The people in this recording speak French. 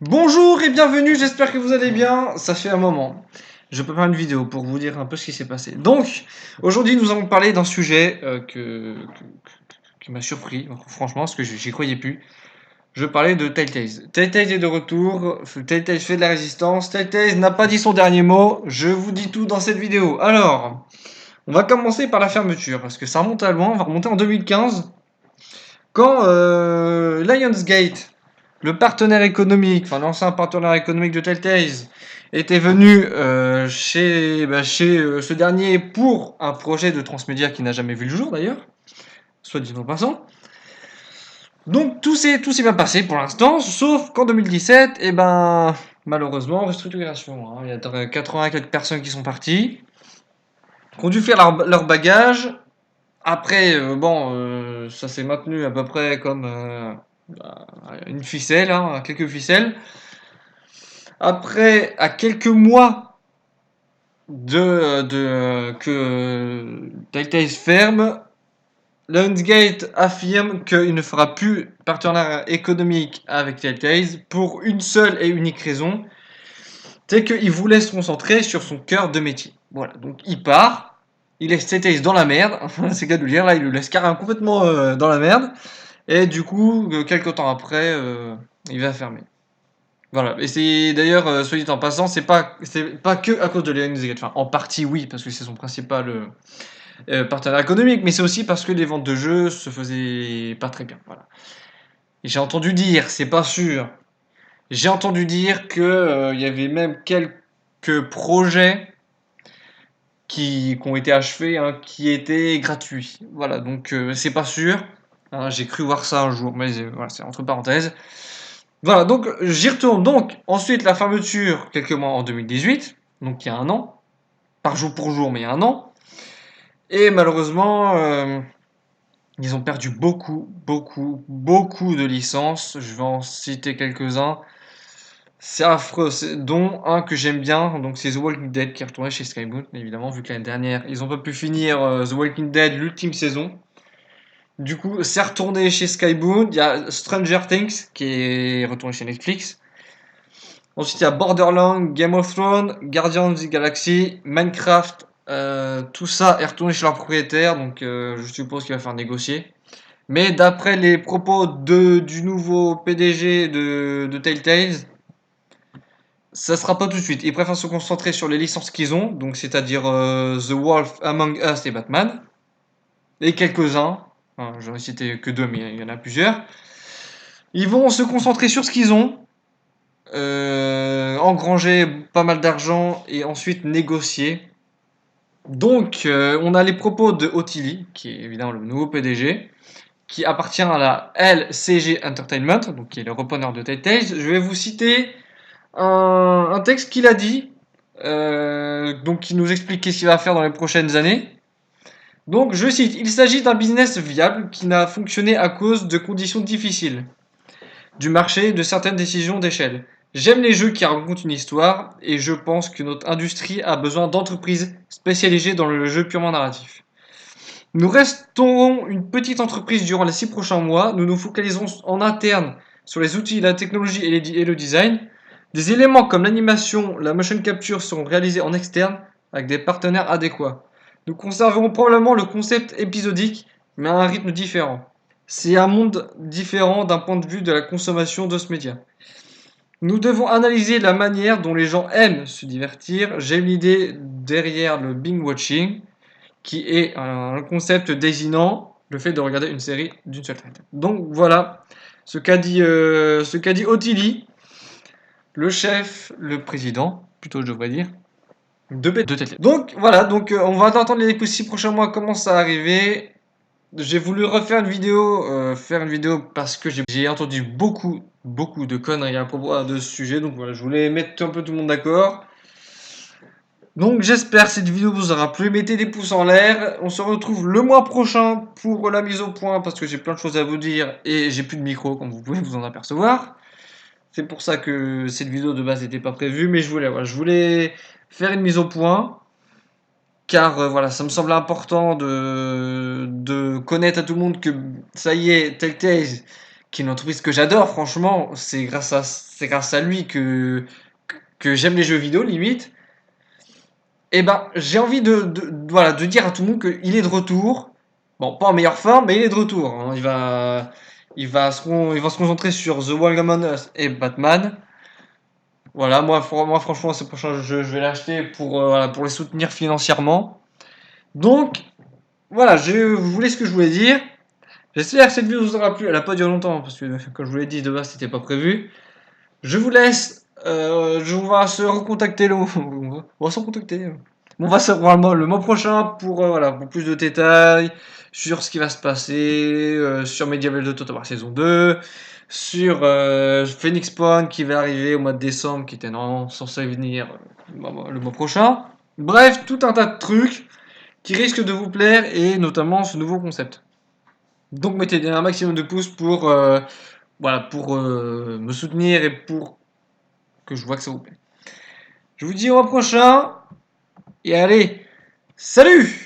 Bonjour et bienvenue, j'espère que vous allez bien. Ça fait un moment. Je peux faire une vidéo pour vous dire un peu ce qui s'est passé. Donc, aujourd'hui, nous allons parler d'un sujet qui m'a surpris, franchement, parce que j'y croyais plus. Je parlais de Telltale. Telltale est de retour, Telltale fait de la résistance, Telltale n'a pas dit son dernier mot, je vous dis tout dans cette vidéo. Alors, on va commencer par la fermeture, parce que ça remonte à loin, on va remonter en 2015, quand Lionsgate, le partenaire économique, enfin l'ancien partenaire économique de Telltale, était venu chez ce dernier pour un projet de transmédia qui n'a jamais vu le jour d'ailleurs, soit dit en passant. Donc tout s'est bien passé pour l'instant, sauf qu'en 2017, malheureusement, restructuration. Il y a 80 quelques personnes qui sont parties, qui ont dû faire leur bagage. Après, ça s'est maintenu à peu près comme une ficelle, quelques ficelles. Après, à quelques mois que Telltale ferme, Lionsgate affirme qu'il ne fera plus partenariat économique avec Telltale pour une seule et unique raison, c'est qu'il voulait se concentrer sur son cœur de métier. Voilà, donc il part, il laisse Telltale dans la merde, c'est qu'à de le dire, là il le laisse carrément complètement dans la merde, et du coup, quelques temps après, il va fermer. Voilà, et c'est d'ailleurs, soit dit en passant, c'est pas que à cause de Lionsgate. Enfin, en partie oui, parce que c'est son principal partenaire économique, mais c'est aussi parce que les ventes de jeux se faisaient pas très bien. Voilà. Et j'ai entendu dire, c'est pas sûr, j'ai entendu dire que il y avait même quelques projets qui ont été achevés, qui étaient gratuits. Voilà, donc c'est pas sûr. J'ai cru voir ça un jour, mais voilà, c'est entre parenthèses. Voilà, donc j'y retourne. Donc, ensuite, la fermeture, quelques mois en 2018, donc il y a un an, par jour pour jour, mais il y a un an. Et malheureusement, ils ont perdu beaucoup, beaucoup, beaucoup de licences. Je vais en citer quelques-uns. C'est affreux, dont un que j'aime bien, donc c'est The Walking Dead qui est retourné chez Skybound, évidemment, vu que l'année dernière, ils n'ont pas pu finir The Walking Dead, l'ultime saison. Du coup, c'est retourné chez Skybound. Il y a Stranger Things qui est retourné chez Netflix. Ensuite, il y a Borderlands, Game of Thrones, Guardians of the Galaxy, Minecraft. Tout ça est retourné chez leur propriétaire, donc je suppose qu'il va faire négocier. Mais d'après les propos du nouveau PDG de Telltale, ça sera pas tout de suite. Ils préfèrent se concentrer sur les licences qu'ils ont, donc c'est-à-dire The Wolf, Among Us et Batman, et quelques-uns. J'en ai cité que deux, mais il y en a plusieurs. Ils vont se concentrer sur ce qu'ils ont, engranger pas mal d'argent et ensuite négocier. Donc, on a les propos de Otili, qui est évidemment le nouveau PDG, qui appartient à la LCG Entertainment, donc qui est le repreneur de Telltale. Je vais vous citer un texte qu'il a dit, donc qui nous explique ce qu'il va faire dans les prochaines années. Donc, je cite, il s'agit d'un business viable qui n'a fonctionné à cause de conditions difficiles du marché et de certaines décisions d'échelle. J'aime les jeux qui racontent une histoire et je pense que notre industrie a besoin d'entreprises spécialisées dans le jeu purement narratif. Nous resterons une petite entreprise durant les 6 prochains mois. Nous nous focaliserons en interne sur les outils, la technologie et le design. Des éléments comme l'animation, la motion capture seront réalisés en externe avec des partenaires adéquats. Nous conserverons probablement le concept épisodique, mais à un rythme différent. C'est un monde différent d'un point de vue de la consommation de ce média. Nous devons analyser la manière dont les gens aiment se divertir. J'ai une idée derrière le binge watching, qui est un concept désignant le fait de regarder une série d'une seule traite. Donc voilà ce qu'a dit Otili, le chef, le président, plutôt je devrais dire, de Telltale. Donc voilà, donc on va attendre les 6 prochains mois commencent à arriver. J'ai voulu refaire une vidéo, parce que j'ai entendu beaucoup, beaucoup de conneries à propos de ce sujet. Donc voilà, je voulais mettre un peu tout le monde d'accord. Donc j'espère que cette vidéo vous aura plu. Mettez des pouces en l'air. On se retrouve le mois prochain pour la mise au point parce que j'ai plein de choses à vous dire et j'ai plus de micro comme vous pouvez vous en apercevoir. C'est pour ça que cette vidéo de base n'était pas prévue, mais je voulais faire une mise au point car voilà, ça me semble important de connaître à tout le monde que ça y est, Telltale qui est une entreprise que j'adore, franchement. C'est grâce à lui que j'aime les jeux vidéo, limite. Et ben, j'ai envie voilà, de dire à tout le monde qu'il est de retour. Bon, pas en meilleure forme, mais il est de retour, hein. Il va se concentrer sur The Wild Among Us et Batman. Voilà, moi franchement, ces prochains jeux, je vais l'acheter voilà, pour les soutenir financièrement. Donc, voilà, je voulais ce que je voulais dire. J'espère que cette vidéo vous aura plu. Elle n'a pas duré longtemps, parce que, comme je vous l'ai dit, de base, c'était pas prévu. Je vous laisse. On va se recontacter. On va se recontacter. On va se revoir le mois prochain voilà, pour plus de détails sur ce qui va se passer, sur Medieval de Totobar saison 2, sur Phoenix Point qui va arriver au mois de décembre, qui était normalement censé venir le mois prochain. Bref, tout un tas de trucs qui risquent de vous plaire et notamment ce nouveau concept. Donc mettez un maximum de pouces voilà, pour me soutenir et pour que je vois que ça vous plaît. Je vous dis au mois prochain et allez, salut!